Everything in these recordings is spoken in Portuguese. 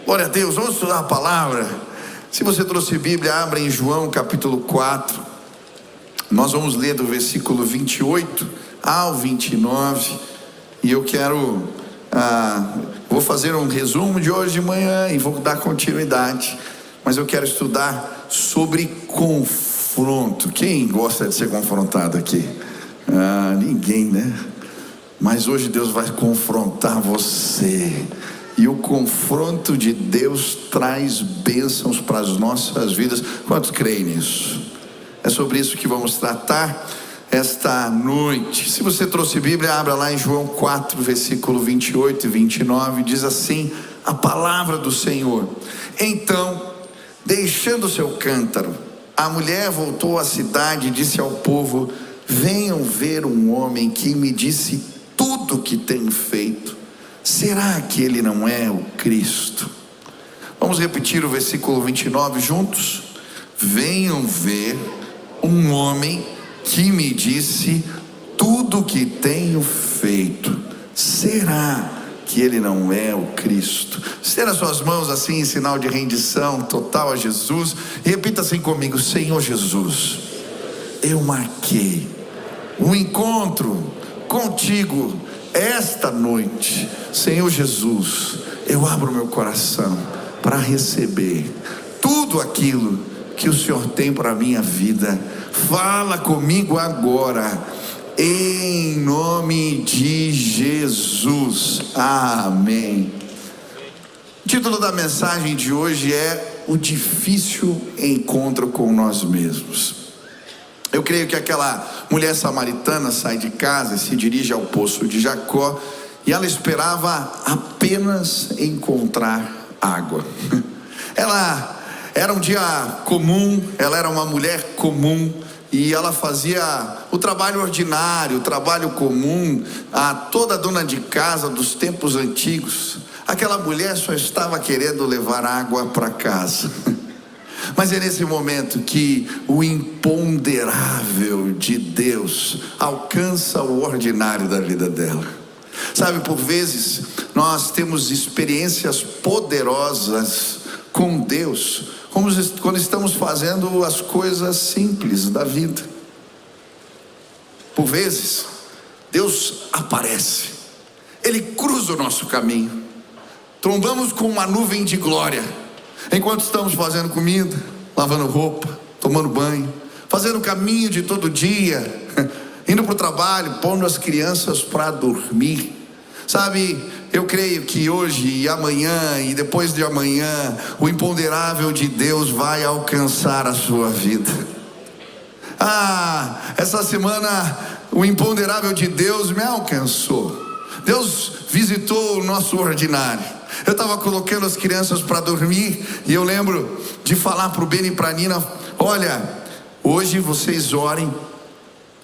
Glória a Deus, vamos estudar a palavra. Se você trouxe Bíblia, abra em João capítulo 4. Nós vamos ler do versículo 28 ao 29. E eu quero, vou fazer um resumo de hoje de manhã e vou dar continuidade. Mas eu quero estudar sobre confronto. Quem gosta de ser confrontado aqui? Ninguém, né? Mas hoje Deus vai confrontar você. E o confronto de Deus traz bênçãos para as nossas vidas. Quantos creem nisso? É sobre isso que vamos tratar esta noite. Se você trouxe Bíblia, abra lá em João 4, versículo 28 e 29. Diz assim a palavra do Senhor: Então, deixando seu cântaro, a mulher voltou à cidade e disse ao povo: Venham ver um homem que me disse tudo o que tenho feito. Será que ele não é o Cristo? Vamos repetir o versículo 29 juntos? Venham ver um homem que me disse tudo o que tenho feito. Será que ele não é o Cristo? Estenda suas mãos assim em sinal de rendição total a Jesus e repita assim comigo: Senhor Jesus, eu marquei um encontro contigo esta noite. Senhor Jesus, eu abro meu coração para receber tudo aquilo que o Senhor tem para a minha vida. Fala comigo agora, em nome de Jesus, amém. O título da mensagem de hoje é o difícil encontro com nós mesmos. Eu creio que aquela mulher samaritana sai de casa e se dirige ao poço de Jacó, e ela esperava apenas encontrar água. Ela era um dia comum, ela era uma mulher comum, e ela fazia o trabalho ordinário, o trabalho comum, a toda dona de casa dos tempos antigos. Aquela mulher só estava querendo levar água para casa. Mas é nesse momento que o imponderável de Deus alcança o ordinário da vida dela. Sabe, por vezes nós temos experiências poderosas com Deus, como quando estamos fazendo as coisas simples da vida. Por vezes Deus aparece, Ele cruza o nosso caminho, trombamos com uma nuvem de glória enquanto estamos fazendo comida, lavando roupa, tomando banho, fazendo o caminho de todo dia, indo para o trabalho, pondo as crianças para dormir. Sabe, eu creio que hoje e amanhã e depois de amanhã o imponderável de Deus vai alcançar a sua vida. Essa semana o imponderável de Deus me alcançou. Deus visitou o nosso ordinário. Eu estava colocando as crianças para dormir e eu lembro de falar para o Beni e para a Nina: olha, hoje vocês orem,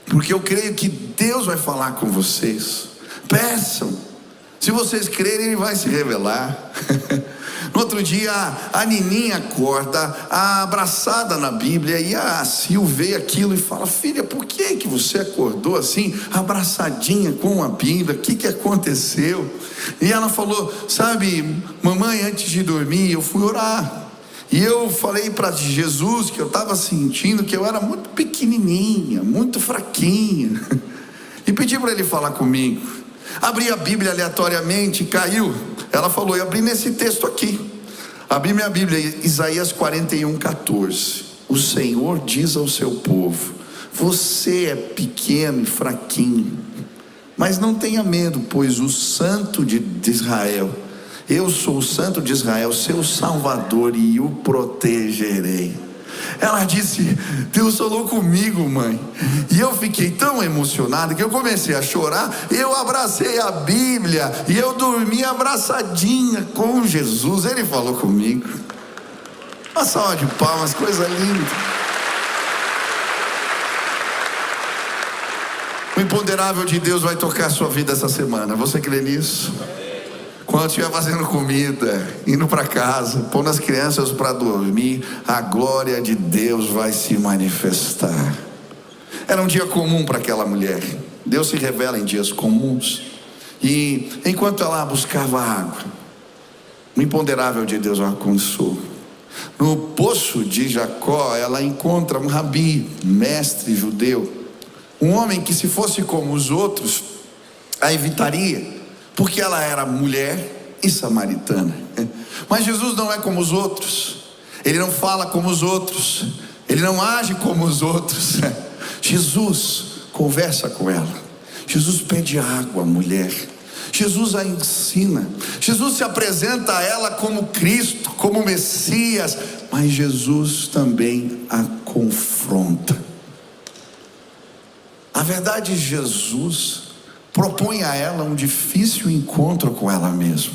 porque eu creio que Deus vai falar com vocês. Peçam, se vocês crerem, Ele vai se revelar. No outro dia, a Nininha acorda, abraçada na Bíblia, e a Sil vê aquilo e fala: filha, por que você acordou assim, abraçadinha com a Bíblia? O que aconteceu? E ela falou: sabe, mamãe, antes de dormir eu fui orar, e eu falei para Jesus que eu estava sentindo que eu era muito pequenininha, muito fraquinha, e pedi para Ele falar comigo. Abri a Bíblia aleatoriamente e caiu. Ela falou: eu abri nesse texto aqui. Abri minha Bíblia, Isaías 41:14. O Senhor diz ao seu povo: você é pequeno e fraquinho, mas não tenha medo, pois o Santo de Israel, eu sou o Santo de Israel, seu Salvador, e o protegerei. Ela disse: Deus falou comigo, mãe. E eu fiquei tão emocionado que eu comecei a chorar. Eu abracei a Bíblia e eu dormi abraçadinha com Jesus. Ele falou comigo. Uma salva de palmas, coisa linda. O imponderável de Deus vai tocar a sua vida essa semana. Você crê nisso? Quando estiver fazendo comida, indo para casa, pondo as crianças para dormir, a glória de Deus vai se manifestar. Era um dia comum para aquela mulher. Deus se revela em dias comuns. E enquanto ela buscava água, o imponderável de Deus a alcançou. No poço de Jacó, ela encontra um rabi, mestre judeu, um homem que, se fosse como os outros, a evitaria, porque ela era mulher e samaritana. Mas Jesus não é como os outros, ele não fala como os outros, ele não age como os outros. Jesus conversa com ela, Jesus pede água à mulher, Jesus a ensina, Jesus se apresenta a ela como Cristo, como Messias, mas Jesus também a confronta. Na verdade, Jesus propõe a ela um difícil encontro com ela mesma.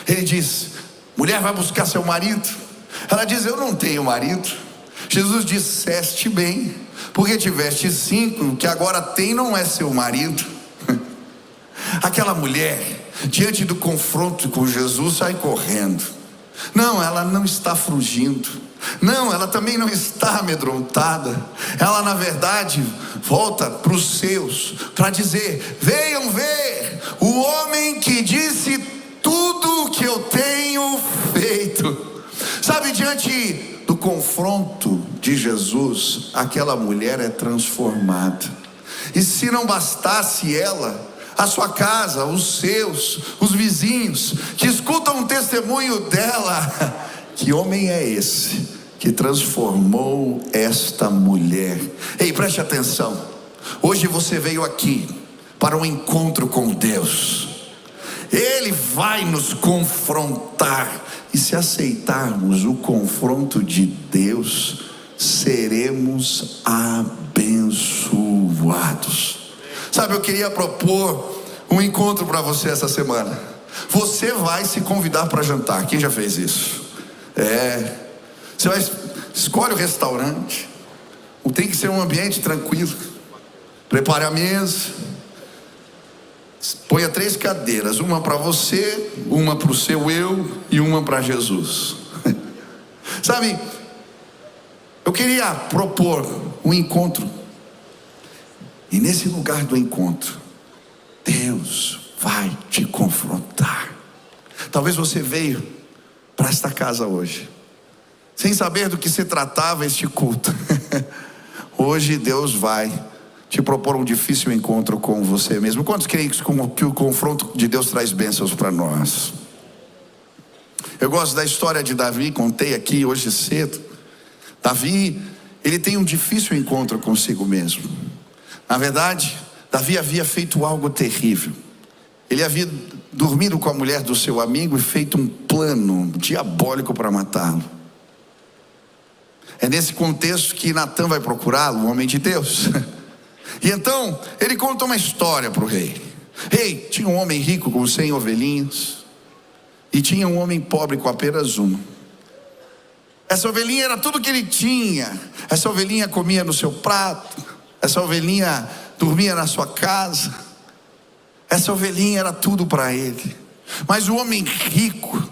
Ele diz: mulher, vai buscar seu marido. Ela diz: eu não tenho marido. Jesus disseste bem, porque tiveste 5, o que agora tem não é seu marido. Aquela mulher, diante do confronto com Jesus, sai correndo. Não, ela não está fugindo. Não, ela também não está amedrontada. Ela, na verdade, volta para os seus, para dizer: venham ver o homem que disse tudo o que eu tenho feito. Sabe, diante do confronto de Jesus, aquela mulher é transformada. E se não bastasse ela, a sua casa, os seus, os vizinhos, que escutam o testemunho dela, que homem é esse que transformou esta mulher? Ei, preste atenção, hoje você veio aqui para um encontro com Deus. Ele vai nos confrontar, e se aceitarmos o confronto de Deus, seremos abençoados. Sabe, eu queria propor um encontro para você essa semana. Você vai se convidar para jantar. Quem já fez isso? Você vai, escolhe o restaurante. Tem que ser um ambiente tranquilo. Prepare a mesa. Ponha 3 cadeiras, uma para você, uma para o seu eu e uma para Jesus. Sabe, eu queria propor um encontro, e nesse lugar do encontro, Deus vai te confrontar. Talvez você veio para esta casa hoje sem saber do que se tratava este culto. Hoje Deus vai te propor um difícil encontro com você mesmo. Quantos creem que o confronto de Deus traz bênçãos para nós? Eu gosto da história de Davi, contei aqui hoje cedo. Davi, ele tem um difícil encontro consigo mesmo. Na verdade, Davi havia feito algo terrível. Ele havia dormido com a mulher do seu amigo e feito um plano diabólico para matá-lo. É nesse contexto que Natã vai procurá-lo, o homem de Deus. E então, ele conta uma história para o rei. Rei, tinha um homem rico com 100 ovelhinhas, e tinha um homem pobre com apenas uma. Essa ovelhinha era tudo que ele tinha. Essa ovelhinha comia no seu prato, essa ovelhinha dormia na sua casa, essa ovelhinha era tudo para ele. Mas o homem rico,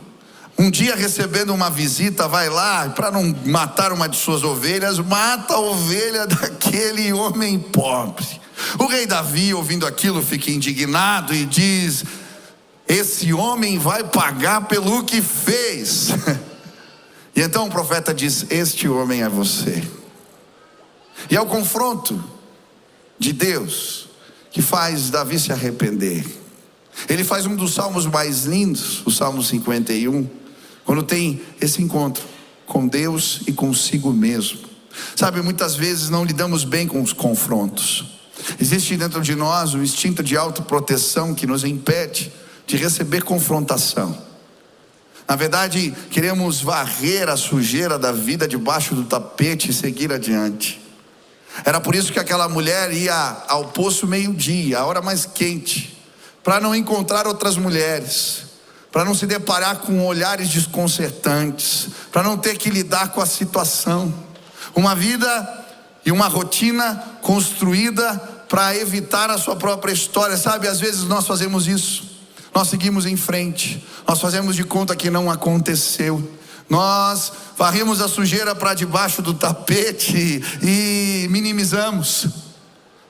um dia recebendo uma visita, vai lá, para não matar uma de suas ovelhas, mata a ovelha daquele homem pobre. O rei Davi, ouvindo aquilo, fica indignado e diz: esse homem vai pagar pelo que fez. E então o profeta diz: este homem é você. E é o confronto de Deus que faz Davi se arrepender. Ele faz um dos salmos mais lindos, o Salmo 51, quando tem esse encontro com Deus e consigo mesmo. Sabe, muitas vezes não lidamos bem com os confrontos. Existe dentro de nós um instinto de autoproteção que nos impede de receber confrontação. Na verdade, queremos varrer a sujeira da vida debaixo do tapete e seguir adiante. Era por isso que aquela mulher ia ao poço meio-dia, a hora mais quente, para não encontrar outras mulheres, para não se deparar com olhares desconcertantes, para não ter que lidar com a situação. Uma vida e uma rotina construída para evitar a sua própria história. Sabe, às vezes nós fazemos isso, nós seguimos em frente, nós fazemos de conta que não aconteceu, nós varremos a sujeira para debaixo do tapete e minimizamos,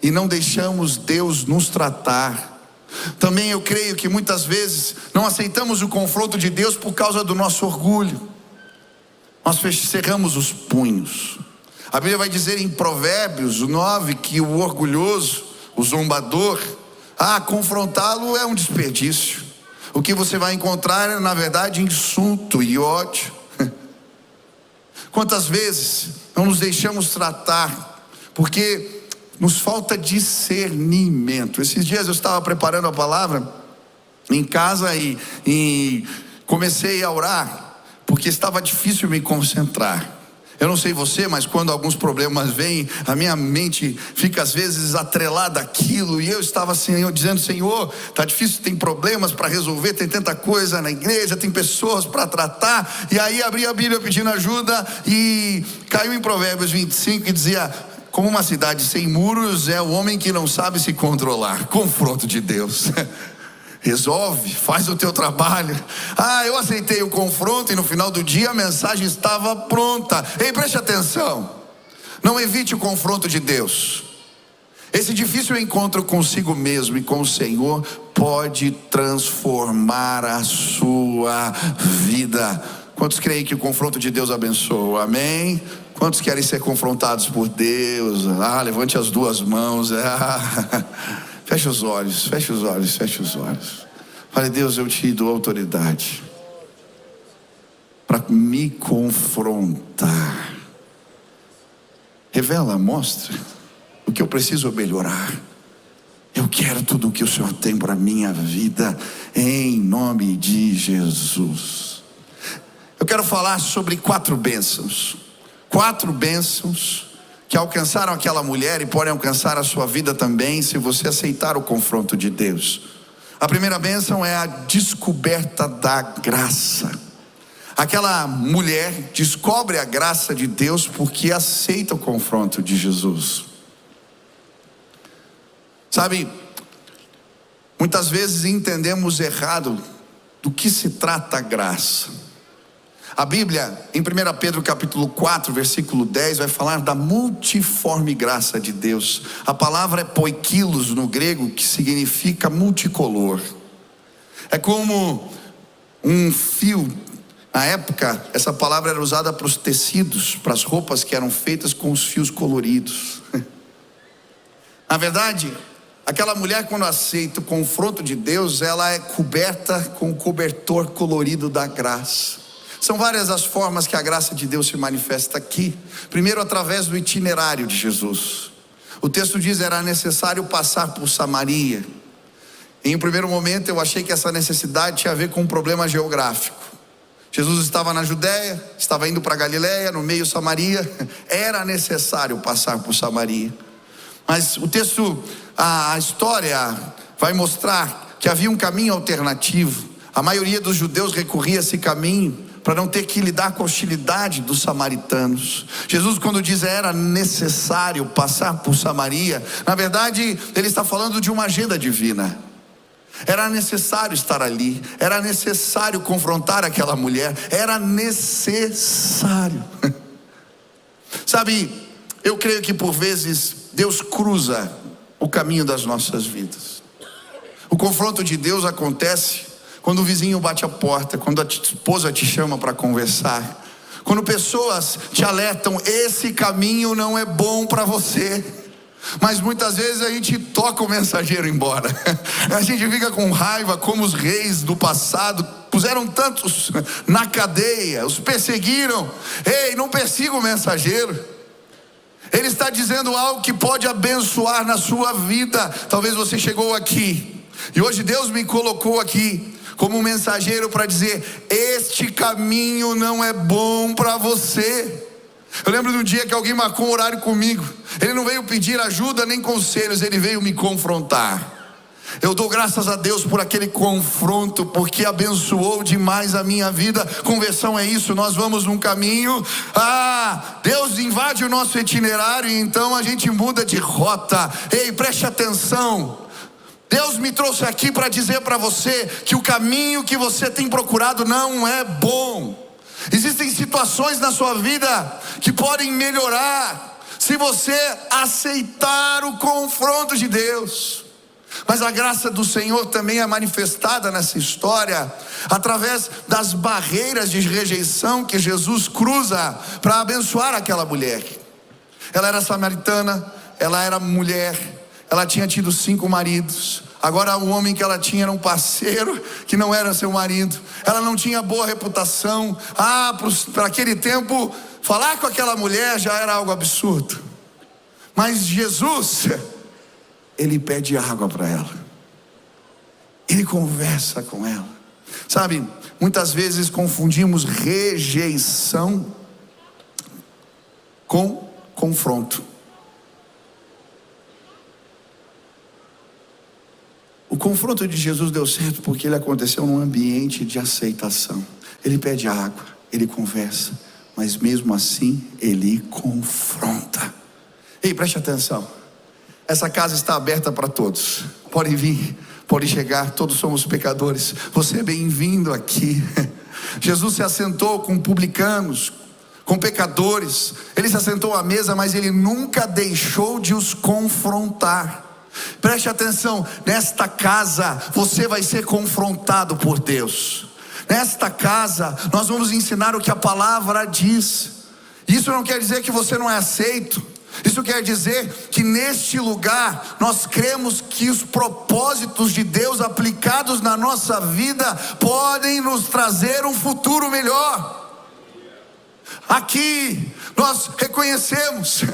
e não deixamos Deus nos tratar. Também eu creio que muitas vezes não aceitamos o confronto de Deus por causa do nosso orgulho. Nós cerramos os punhos. A Bíblia vai dizer em Provérbios 9 que o orgulhoso, o zombador, confrontá-lo é um desperdício. O que você vai encontrar é, na verdade, insulto e ódio. Quantas vezes não nos deixamos tratar, porque nos falta discernimento. Esses dias eu estava preparando a palavra em casa e comecei a orar, porque estava difícil me concentrar. Eu não sei você, mas quando alguns problemas vêm, a minha mente fica às vezes atrelada àquilo, e eu estava dizendo: Senhor, está difícil, tem problemas para resolver, tem tanta coisa na igreja, tem pessoas para tratar. E aí abri a Bíblia pedindo ajuda e caiu em Provérbios 25 e dizia: como uma cidade sem muros é o homem que não sabe se controlar. Confronto de Deus. Resolve, faz o teu trabalho. Eu aceitei o confronto e no final do dia a mensagem estava pronta. Ei, preste atenção, não evite o confronto de Deus. Esse difícil encontro consigo mesmo e com o Senhor pode transformar a sua vida. Quantos creem que o confronto de Deus abençoa? Amém? Quantos querem ser confrontados por Deus? Levante as duas mãos. Feche os olhos, feche os olhos, feche os olhos. Fale: Deus, eu te dou autoridade para me confrontar. Revela, mostra o que eu preciso melhorar. Eu quero tudo o que o Senhor tem para a minha vida, em nome de Jesus. Eu quero falar sobre 4 bênçãos. 4 bênçãos que alcançaram aquela mulher e podem alcançar a sua vida também, se você aceitar o confronto de Deus. A primeira bênção é a descoberta da graça. Aquela mulher descobre a graça de Deus porque aceita o confronto de Jesus. Sabe, muitas vezes entendemos errado do que se trata a graça. A Bíblia, em 1 Pedro capítulo 4, versículo 10, vai falar da multiforme graça de Deus. A palavra é poikilos no grego, que significa multicolor. É como um fio. Na época, essa palavra era usada para os tecidos, para as roupas que eram feitas com os fios coloridos. Na verdade, aquela mulher, quando aceita o confronto de Deus, ela é coberta com o cobertor colorido da graça. São várias as formas que a graça de Deus se manifesta aqui. Primeiro, através do itinerário de Jesus. O texto diz: era necessário passar por Samaria. Em um primeiro momento eu achei que essa necessidade tinha a ver com um problema geográfico. Jesus estava na Judéia, estava indo para Galiléia, no meio Samaria. Era necessário passar por Samaria. Mas o texto, a história vai mostrar que havia um caminho alternativo. A maioria dos judeus recorria a esse caminho para não ter que lidar com a hostilidade dos samaritanos. Jesus, quando diz era necessário passar por Samaria, na verdade ele está falando de uma agenda divina. Era necessário estar ali, era necessário confrontar aquela mulher, era necessário. Sabe, eu creio que por vezes Deus cruza o caminho das nossas vidas. O confronto de Deus acontece quando o vizinho bate a porta, quando a esposa te chama para conversar, quando pessoas te alertam: esse caminho não é bom para você. Mas muitas vezes a gente toca o mensageiro embora. A gente fica com raiva, como os reis do passado puseram tantos na cadeia, os perseguiram. Ei, não persiga o mensageiro. Ele está dizendo algo que pode abençoar na sua vida. Talvez você chegou aqui e hoje Deus me colocou aqui como um mensageiro para dizer: este caminho não é bom para você. Eu lembro de um dia que alguém marcou um horário comigo. Ele não veio pedir ajuda nem conselhos, ele veio me confrontar. Eu dou graças a Deus por aquele confronto, porque abençoou demais a minha vida. Conversão é isso, nós vamos num caminho, Deus invade o nosso itinerário e então a gente muda de rota. Ei, preste atenção. Deus me trouxe aqui para dizer para você que o caminho que você tem procurado não é bom. Existem situações na sua vida que podem melhorar se você aceitar o confronto de Deus. Mas a graça do Senhor também é manifestada nessa história através das barreiras de rejeição que Jesus cruza para abençoar aquela mulher. Ela era samaritana, ela era mulher, ela tinha tido 5 maridos. Agora o homem que ela tinha era um parceiro que não era seu marido. Ela não tinha boa reputação. Para aquele tempo, falar com aquela mulher já era algo absurdo. Mas Jesus, ele pede água para ela, ele conversa com ela. Sabe, muitas vezes confundimos rejeição com confronto. O confronto de Jesus deu certo porque ele aconteceu num ambiente de aceitação. Ele pede água, ele conversa, mas mesmo assim ele confronta. Ei, preste atenção, essa casa está aberta para todos, podem vir, podem chegar, todos somos pecadores, você é bem-vindo aqui. Jesus se assentou com publicanos, com pecadores, ele se assentou à mesa, mas ele nunca deixou de os confrontar. Preste atenção, nesta casa você vai ser confrontado por Deus. Nesta casa nós vamos ensinar o que a palavra diz. Isso não quer dizer que você não é aceito. Isso quer dizer que neste lugar nós cremos que os propósitos de Deus aplicados na nossa vida podem nos trazer um futuro melhor. Aqui nós reconhecemos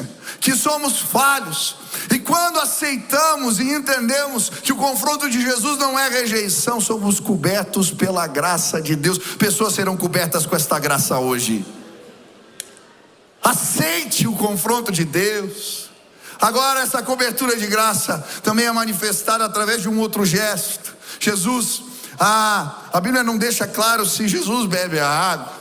que somos falhos, e quando aceitamos e entendemos que o confronto de Jesus não é rejeição, somos cobertos pela graça de Deus. Pessoas serão cobertas com esta graça hoje. Aceite o confronto de Deus. Agora essa cobertura de graça também é manifestada através de um outro gesto. Jesus, a Bíblia não deixa claro se Jesus bebe a água.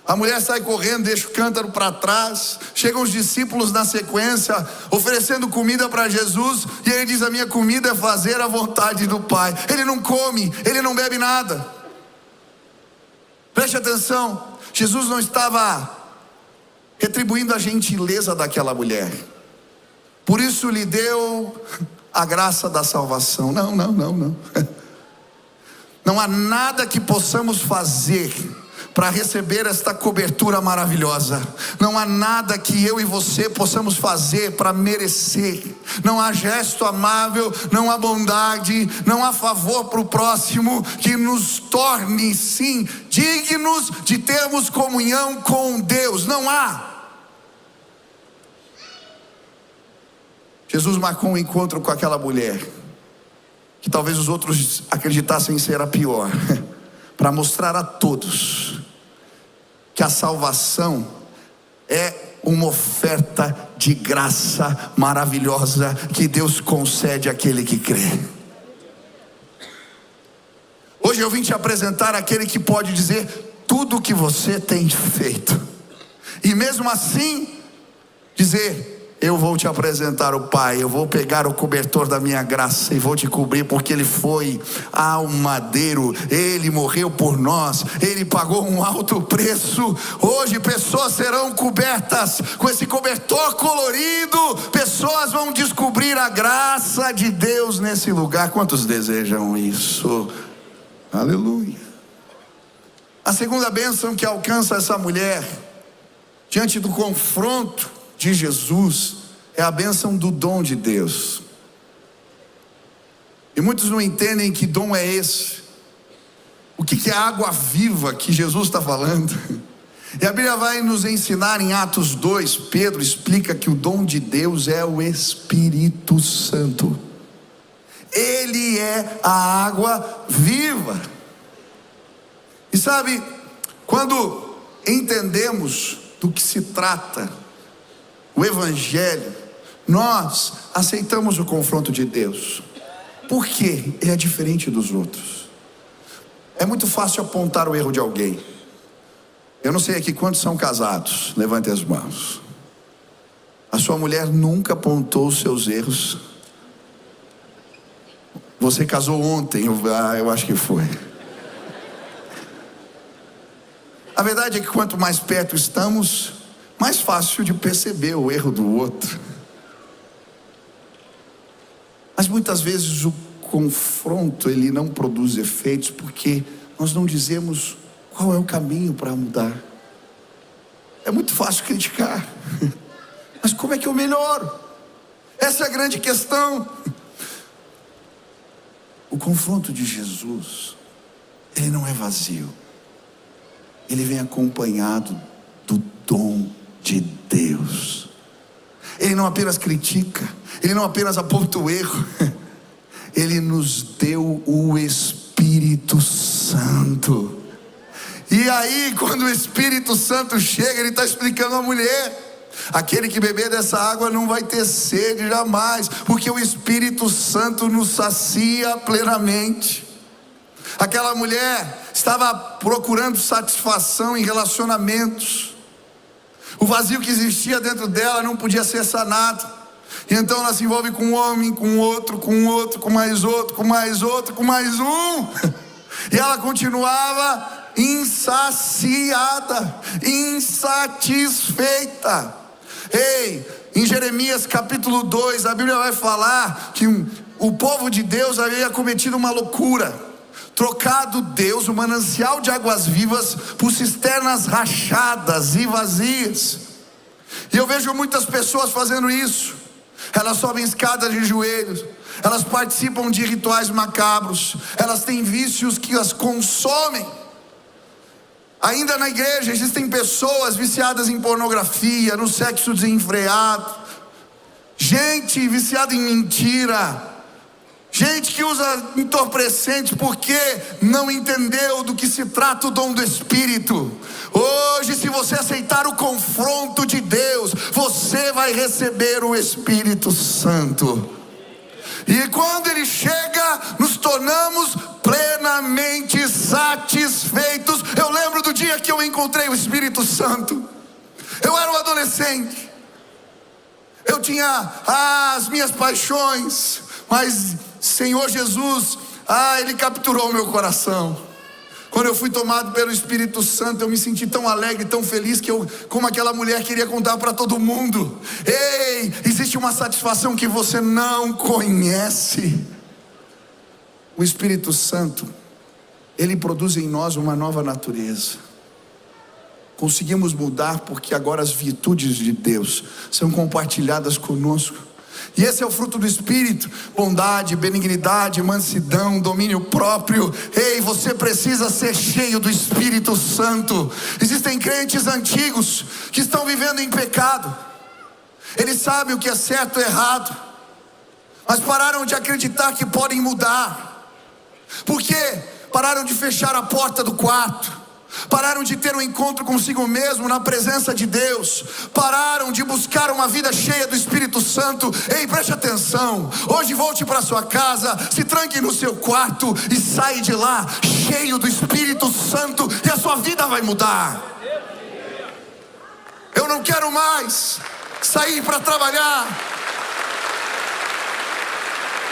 A mulher sai correndo, deixa o cântaro para trás. Chegam os discípulos na sequência, oferecendo comida para Jesus, e ele diz: a minha comida é fazer a vontade do Pai. Ele não come, ele não bebe nada. Preste atenção, Jesus não estava retribuindo a gentileza daquela mulher, por isso lhe deu a graça da salvação. Não. Não há nada que possamos fazer para receber esta cobertura maravilhosa. Não há nada que eu e você possamos fazer para merecer. Não há gesto amável, não há bondade, não há favor para o próximo que nos torne sim dignos de termos comunhão com Deus. Não há. Jesus marcou um encontro com aquela mulher, que talvez os outros acreditassem ser a pior, para mostrar a todos que a salvação é uma oferta de graça maravilhosa que Deus concede àquele que crê. Hoje eu vim te apresentar aquele que pode dizer tudo o que você tem feito, e mesmo assim dizer: eu vou te apresentar o Pai, eu vou pegar o cobertor da minha graça e vou te cobrir, porque Ele foi ao madeiro, Ele morreu por nós, Ele pagou um alto preço. Hoje pessoas serão cobertas com esse cobertor colorido, pessoas vão descobrir a graça de Deus nesse lugar. Quantos desejam isso? Aleluia. A segunda bênção que alcança essa mulher diante do confronto de Jesus é a bênção do dom de Deus. E muitos não entendem que dom é esse. O que é a água viva que Jesus está falando? E a Bíblia vai nos ensinar em Atos 2, Pedro explica que o dom de Deus é o Espírito Santo. Ele é a água viva. E sabe, quando entendemos do que se trata o Evangelho, nós aceitamos o confronto de Deus. Por quê? Ele é diferente dos outros. É muito fácil apontar o erro de alguém. Eu não sei aqui quantos são casados, levante as mãos. A sua mulher nunca apontou os seus erros. Você casou ontem, eu acho que foi. A verdade é que quanto mais perto estamos, mais fácil de perceber o erro do outro. Mas muitas vezes o confronto ele não produz efeitos porque nós não dizemos qual é o caminho para mudar. É muito fácil criticar, mas como é que eu melhoro? Essa é a grande questão. O confronto de Jesus, ele não é vazio, ele vem acompanhado do dom de Deus. Ele não apenas critica, ele não apenas aponta o erro, ele nos deu o Espírito Santo. E aí, quando o Espírito Santo chega, ele está explicando à mulher: aquele que beber dessa água não vai ter sede jamais, porque o Espírito Santo nos sacia plenamente. Aquela mulher estava procurando satisfação em relacionamentos. O vazio que existia dentro dela não podia ser sanado. E então ela se envolve com um homem, com outro, com outro, com mais outro, com mais outro, com mais um. E ela continuava insaciada, insatisfeita. Ei, em Jeremias capítulo 2, a Bíblia vai falar que o povo de Deus havia cometido uma loucura, trocado Deus, o manancial de águas vivas, por cisternas rachadas e vazias. E eu vejo muitas pessoas fazendo isso. Elas sobem escadas de joelhos, elas participam de rituais macabros, elas têm vícios que as consomem. Ainda na igreja existem pessoas viciadas em pornografia, no sexo desenfreado, gente viciada em mentira, gente que usa entorpecentes porque não entendeu do que se trata o dom do Espírito. Hoje, se você aceitar o confronto de Deus, você vai receber o Espírito Santo. E quando ele chega, nos tornamos plenamente satisfeitos. Eu lembro do dia que eu encontrei o Espírito Santo. Eu era um adolescente, eu tinha as minhas paixões, mas Senhor Jesus, Ele capturou o meu coração. Quando eu fui tomado pelo Espírito Santo, eu me senti tão alegre, tão feliz, que eu, como aquela mulher, queria contar para todo mundo. Ei, existe uma satisfação que você não conhece. O Espírito Santo, ele produz em nós uma nova natureza. Conseguimos mudar porque agora as virtudes de Deus são compartilhadas conosco. E esse é o fruto do Espírito: bondade, benignidade, mansidão, domínio próprio. Ei, você precisa ser cheio do Espírito Santo. Existem crentes antigos que estão vivendo em pecado. Eles sabem o que é certo e errado, mas pararam de acreditar que podem mudar. Por quê? Pararam de fechar a porta do quarto, pararam de ter um encontro consigo mesmo na presença de Deus, pararam de buscar uma vida cheia do Espírito Santo. Ei, preste atenção, hoje volte para sua casa, se tranque no seu quarto e saia de lá cheio do Espírito Santo, e a sua vida vai mudar. Eu não quero mais sair para trabalhar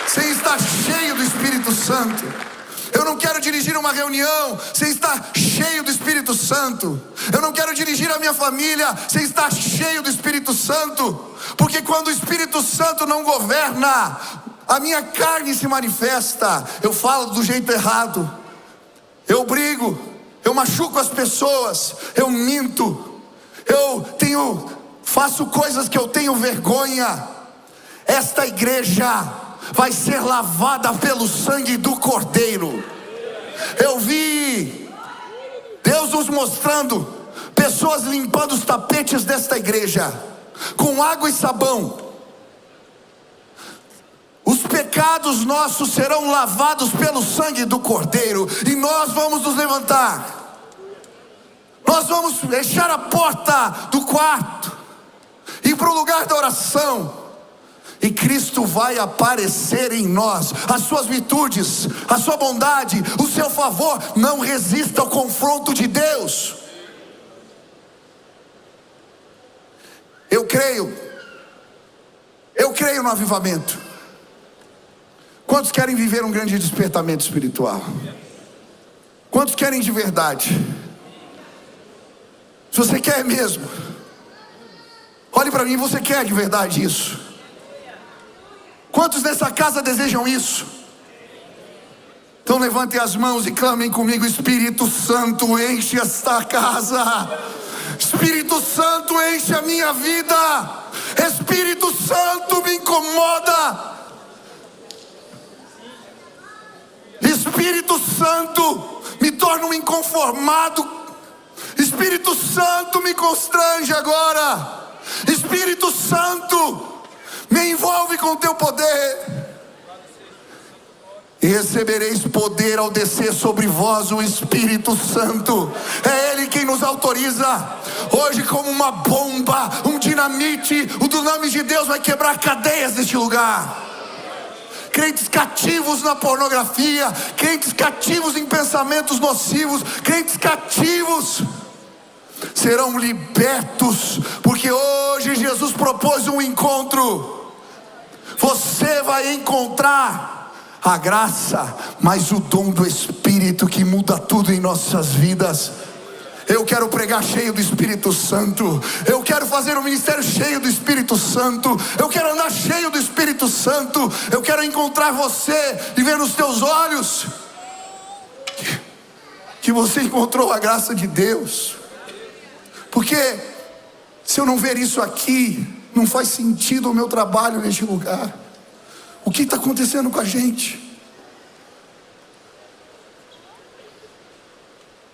sem estar cheio do Espírito Santo. Eu não quero dirigir uma reunião sem estar cheio do Espírito Santo. Eu não quero dirigir a minha família sem estar cheio do Espírito Santo. Porque quando o Espírito Santo não governa, a minha carne se manifesta. Eu falo do jeito errado, eu brigo, eu machuco as pessoas, eu minto, faço coisas que eu tenho vergonha. Esta igreja vai ser lavada pelo sangue do Cordeiro. Eu vi Deus nos mostrando pessoas limpando os tapetes desta igreja com água e sabão. Os pecados nossos serão lavados pelo sangue do Cordeiro, e nós vamos nos levantar, nós vamos fechar a porta do quarto, ir para o lugar da oração, e Cristo vai aparecer em nós, as suas virtudes, a sua bondade, o seu favor. Não resista ao confronto de Deus. Eu creio no avivamento. Quantos querem viver um grande despertamento espiritual? Quantos querem de verdade? Se você quer mesmo, olhe para mim, você quer de verdade isso? Quantos nessa casa desejam isso? Então levantem as mãos e clamem comigo: Espírito Santo, enche esta casa. Espírito Santo, enche a minha vida. Espírito Santo, me incomoda. Espírito Santo, me torna um inconformado. Espírito Santo, me constrange agora. Espírito Santo, me envolve com o teu poder. E recebereis poder ao descer sobre vós o Espírito Santo. É Ele quem nos autoriza. Hoje, como uma bomba, um dinamite, o dunamis de Deus vai quebrar cadeias neste lugar. Crentes cativos na pornografia, crentes cativos em pensamentos nocivos, crentes cativos serão libertos, porque hoje Jesus propôs um encontro. Você vai encontrar a graça, mas o dom do Espírito que muda tudo em nossas vidas. Eu quero pregar cheio do Espírito Santo. Eu quero fazer um ministério cheio do Espírito Santo. Eu quero andar cheio do Espírito Santo. Eu quero encontrar você e ver nos teus olhos que você encontrou a graça de Deus. Porque se eu não ver isso aqui, não faz sentido o meu trabalho neste lugar. O que está acontecendo com a gente?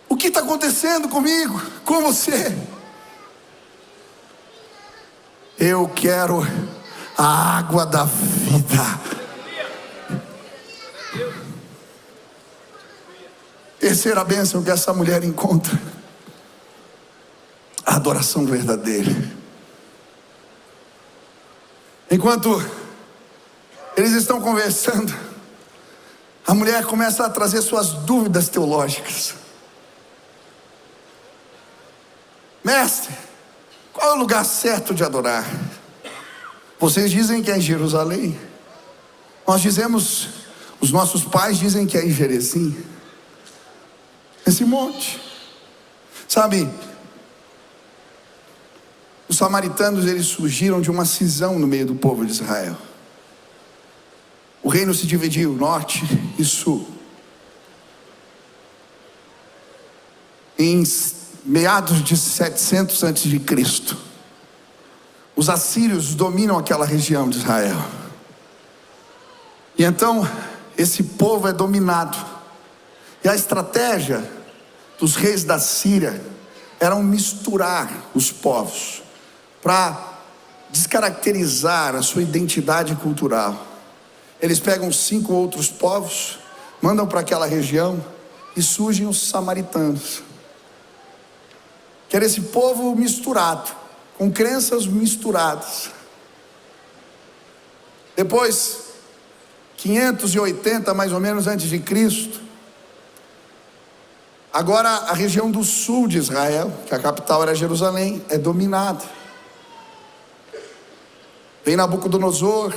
O que está acontecendo comigo, com você? Eu quero a água da vida. Terceira bênção que essa mulher encontra: a adoração verdadeira. Enquanto eles estão conversando, a mulher começa a trazer suas dúvidas teológicas. Mestre, qual é o lugar certo de adorar? Vocês dizem que é em Jerusalém. Nós dizemos, os nossos pais dizem que é em Gerezim, esse monte. Sabe, os samaritanos, eles surgiram de uma cisão no meio do povo de Israel. O reino se dividiu, norte e sul. Em meados de 700 a.C., os assírios dominam aquela região de Israel. E então, esse povo é dominado. E a estratégia dos reis da Síria era misturar os povos, para descaracterizar a sua identidade cultural. Eles pegam 5 outros povos, mandam para aquela região, e surgem os samaritanos, que era esse povo misturado, com crenças misturadas. Depois, 580 mais ou menos antes de Cristo, agora a região do sul de Israel, que a capital era Jerusalém, é dominada. Vem Nabucodonosor,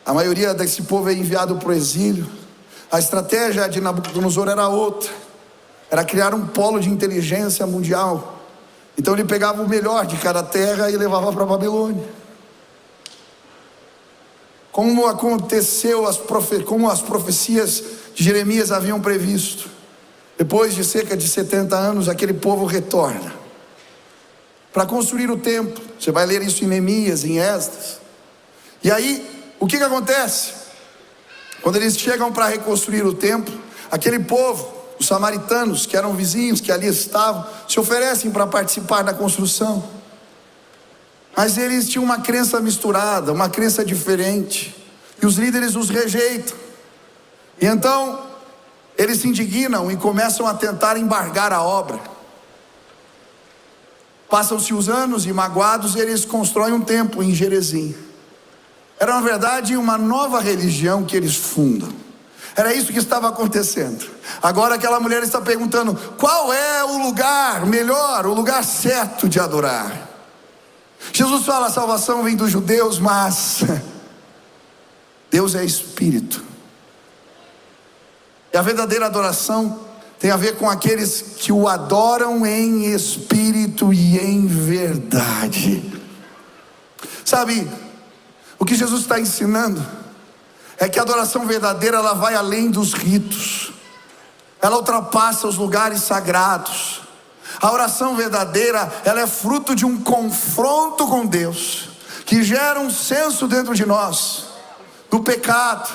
a maioria desse povo é enviado para o exílio. A estratégia de Nabucodonosor era outra, era criar um polo de inteligência mundial. Então ele pegava o melhor de cada terra e levava para a Babilônia. Como aconteceu, como as profecias de Jeremias haviam previsto, depois de cerca de 70 anos, aquele povo retorna para construir o templo. Você vai ler isso em Neemias, em Esdras. E aí, o que acontece? Quando eles chegam para reconstruir o templo, aquele povo, os samaritanos, que eram vizinhos, que ali estavam, se oferecem para participar da construção. Mas eles tinham uma crença misturada, uma crença diferente, e os líderes os rejeitam. E então eles se indignam e começam a tentar embargar a obra. Passam-se os anos e, magoados, eles constroem um templo em Gerezim. Era na verdade uma nova religião que eles fundam. Era isso que estava acontecendo. Agora aquela mulher está perguntando: qual é o lugar melhor, o lugar certo de adorar? Jesus fala: a salvação vem dos judeus, mas Deus é Espírito. E a verdadeira adoração tem a ver com aqueles que o adoram em espírito e em verdade. Sabe, O que Jesus está ensinando é que a adoração verdadeira, ela vai além dos ritos, ela ultrapassa os lugares sagrados. A oração verdadeira, ela é fruto de um confronto com Deus, que gera um senso dentro de nós do pecado,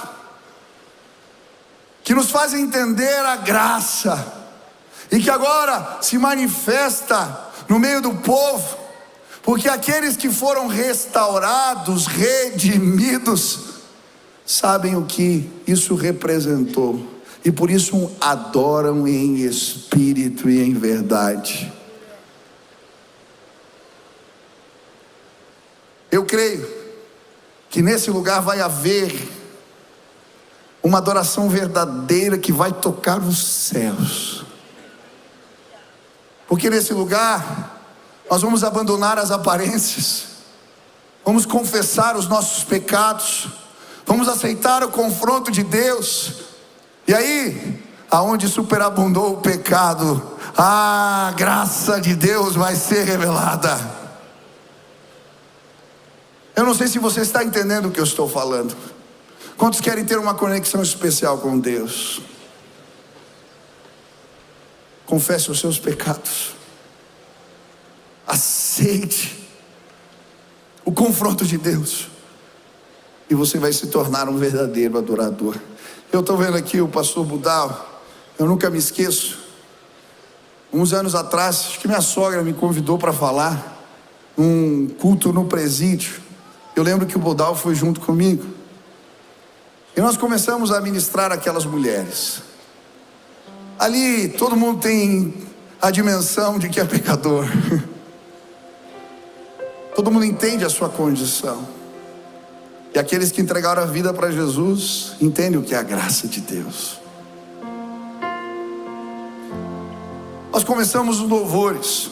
que nos faz entender a graça, e que agora se manifesta no meio do povo, porque aqueles que foram restaurados, redimidos, sabem o que isso representou, e por isso adoram em espírito e em verdade. Eu creio que nesse lugar vai haver uma adoração verdadeira que vai tocar os céus, porque nesse lugar nós vamos abandonar as aparências, vamos confessar os nossos pecados, vamos aceitar o confronto de Deus, e aí, aonde superabundou o pecado, a graça de Deus vai ser revelada. Eu não sei se você está entendendo o que eu estou falando. Quantos querem ter uma conexão especial com Deus? Confesse os seus pecados, aceite o confronto de Deus, e você vai se tornar um verdadeiro adorador. Eu estou vendo aqui o pastor Budal, eu nunca me esqueço, uns anos atrás, acho que minha sogra me convidou para falar num culto no presídio. Eu lembro que o Budal foi junto comigo, e nós começamos a ministrar aquelas mulheres. Ali todo mundo tem a dimensão de que é pecador, todo mundo entende a sua condição, e aqueles que entregaram a vida para Jesus entendem o que é a graça de Deus. Nós começamos os louvores,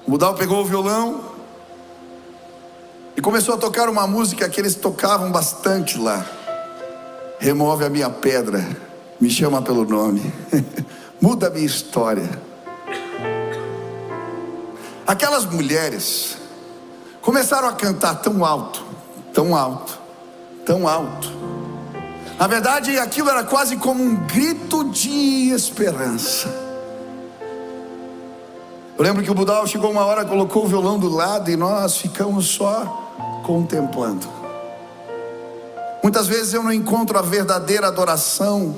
o Budal pegou o violão e começou a tocar uma música que eles tocavam bastante lá: remove a minha pedra, me chama pelo nome, muda a minha história. Aquelas mulheres começaram a cantar tão alto, tão alto, tão alto. Na verdade, aquilo era quase como um grito de esperança. Eu lembro que o Budal chegou uma hora, colocou o violão do lado e nós ficamos só contemplando. Muitas vezes eu não encontro a verdadeira adoração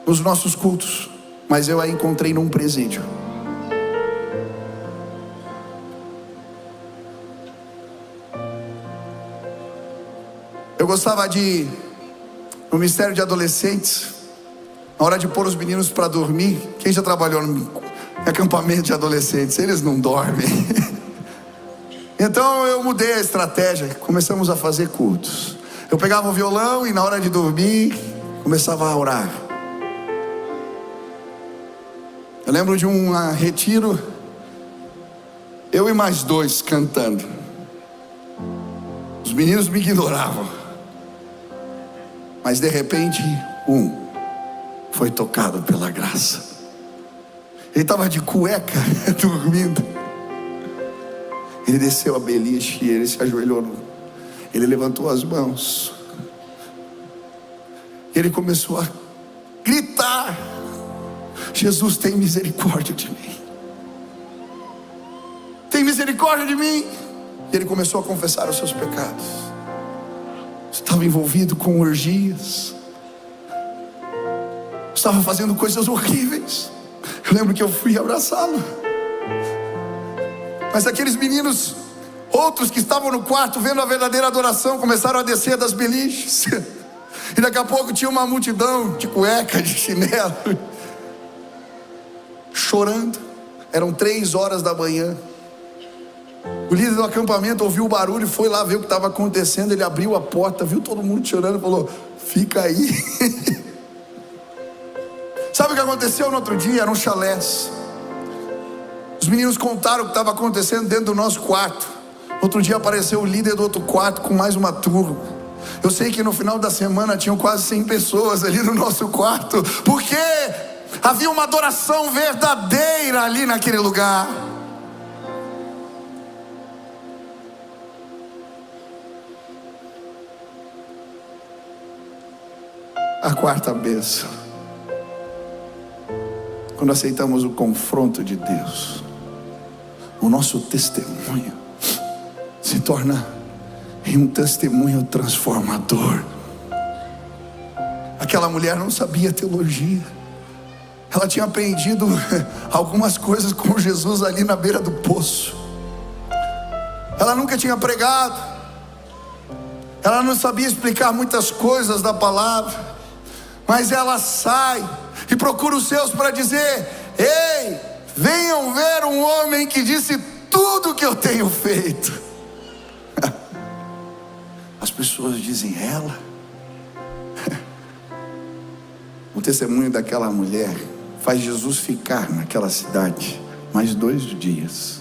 nos nossos cultos, mas eu a encontrei num presídio. Eu gostava de ir no ministério de adolescentes, na hora de pôr os meninos para dormir. Quem já trabalhou no acampamento de adolescentes? Eles não dormem. Então eu mudei a estratégia, começamos a fazer cultos. Eu pegava o violão e na hora de dormir começava a orar. Eu lembro de um retiro, eu e mais 2 cantando. Os meninos me ignoravam, mas de repente um foi tocado pela graça. Ele estava de cueca dormindo. Ele desceu a beliche e ele se ajoelhou, ele levantou as mãos, ele começou a gritar: Jesus, tem misericórdia de mim, tem misericórdia de mim. E ele começou a confessar os seus pecados. Estava envolvido com orgias, estava fazendo coisas horríveis. Eu lembro que eu fui abraçá-lo, mas aqueles meninos, outros que estavam no quarto vendo a verdadeira adoração, começaram a descer das beliches. E daqui a pouco tinha uma multidão de cueca, de chinelo, chorando. Eram 3 horas da manhã. O líder do acampamento ouviu o barulho e foi lá ver o que estava acontecendo. Ele abriu a porta, viu todo mundo chorando e falou: fica aí. Sabe o que aconteceu no outro dia? Eram chalés. Os meninos contaram o que estava acontecendo dentro do nosso quarto. No outro dia apareceu o líder do outro quarto com mais uma turma. Eu sei que no final da semana tinham quase 100 pessoas ali no nosso quarto, porque havia uma adoração verdadeira ali naquele lugar. a quarta bênção. Quando aceitamos o confronto de Deus, o nosso testemunho se torna em um testemunho transformador. Aquela mulher não sabia teologia. Ela tinha aprendido algumas coisas com Jesus ali na beira do poço. Ela nunca tinha pregado. Ela não sabia explicar muitas coisas da palavra. Mas ela sai e procura os seus para dizer: ei, venham ver um homem que disse tudo o que eu tenho feito. As pessoas dizem: ela? O testemunho daquela mulher faz Jesus ficar naquela cidade mais 2 dias.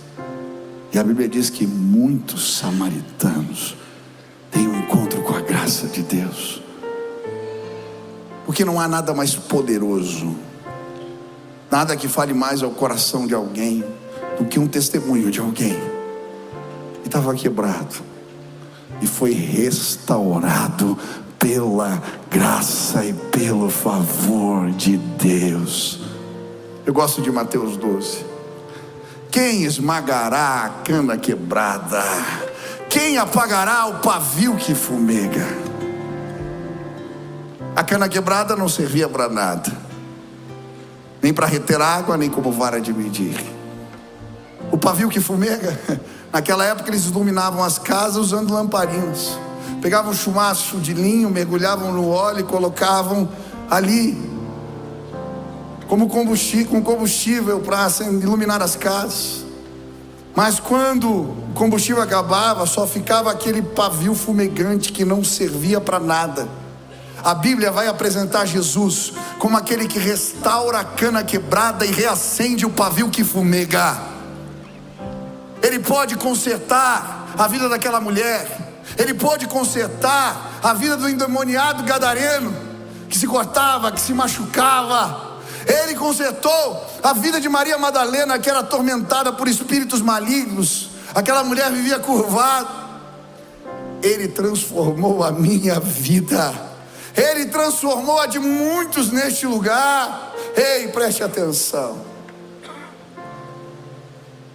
E a Bíblia diz que muitos samaritanos têm um encontro com a graça de Deus. Porque não há nada mais poderoso, nada que fale mais ao coração de alguém do que um testemunho de alguém que estava quebrado e foi restaurado pela graça e pelo favor de Deus. Eu gosto de Mateus 12. Quem esmagará a cana quebrada? Quem apagará o pavio que fumega? A cana quebrada não servia para nada, nem para reter água, nem como vara de medir. O pavio que fumega, naquela época eles iluminavam as casas usando lamparinas. Pegavam um chumaço de linho, mergulhavam no óleo e colocavam ali como combustível para iluminar as casas. Mas quando o combustível acabava, só ficava aquele pavio fumegante que não servia para nada. A Bíblia vai apresentar Jesus como aquele que restaura a cana quebrada e reacende o pavio que fumega. Ele pode consertar a vida daquela mulher. Ele pode consertar a vida do endemoniado gadareno, que se cortava, que se machucava. Ele consertou a vida de Maria Madalena, que era atormentada por espíritos malignos. Aquela mulher vivia curvada. Ele transformou a minha vida. Ele transformou a de muitos neste lugar. Ei, preste atenção.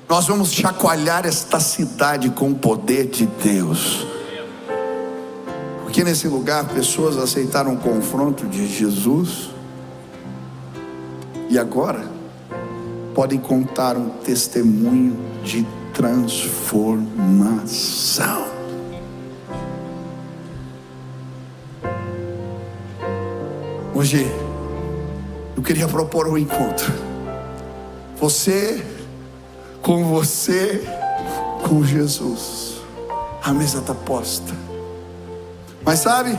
Nós vamos chacoalhar esta cidade com o poder de Deus. Porque nesse lugar pessoas aceitaram o confronto de Jesus. E agora podem contar um testemunho de transformação. Hoje eu queria propor um encontro. Você com Jesus. A mesa está posta. Mas sabe,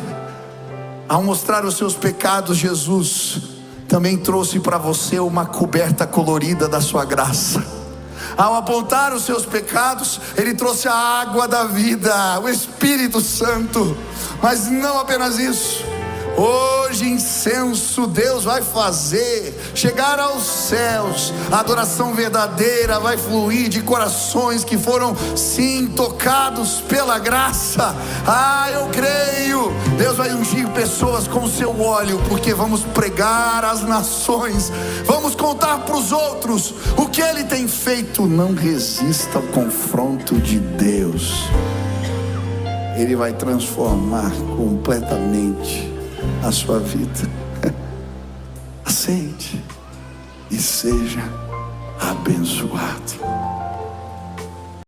ao mostrar os seus pecados, Jesus também trouxe para você uma coberta colorida da sua graça. Ao apontar os seus pecados, Ele trouxe a água da vida, o Espírito Santo. Mas não apenas isso. Hoje incenso Deus vai fazer chegar aos céus. A adoração verdadeira vai fluir de corações que foram sim tocados pela graça. Eu creio. Deus vai ungir pessoas com o seu óleo, porque vamos pregar às nações, vamos contar para os outros o que Ele tem feito. Não resista ao confronto de Deus. Ele vai transformar completamente a sua vida. Aceite e seja abençoado.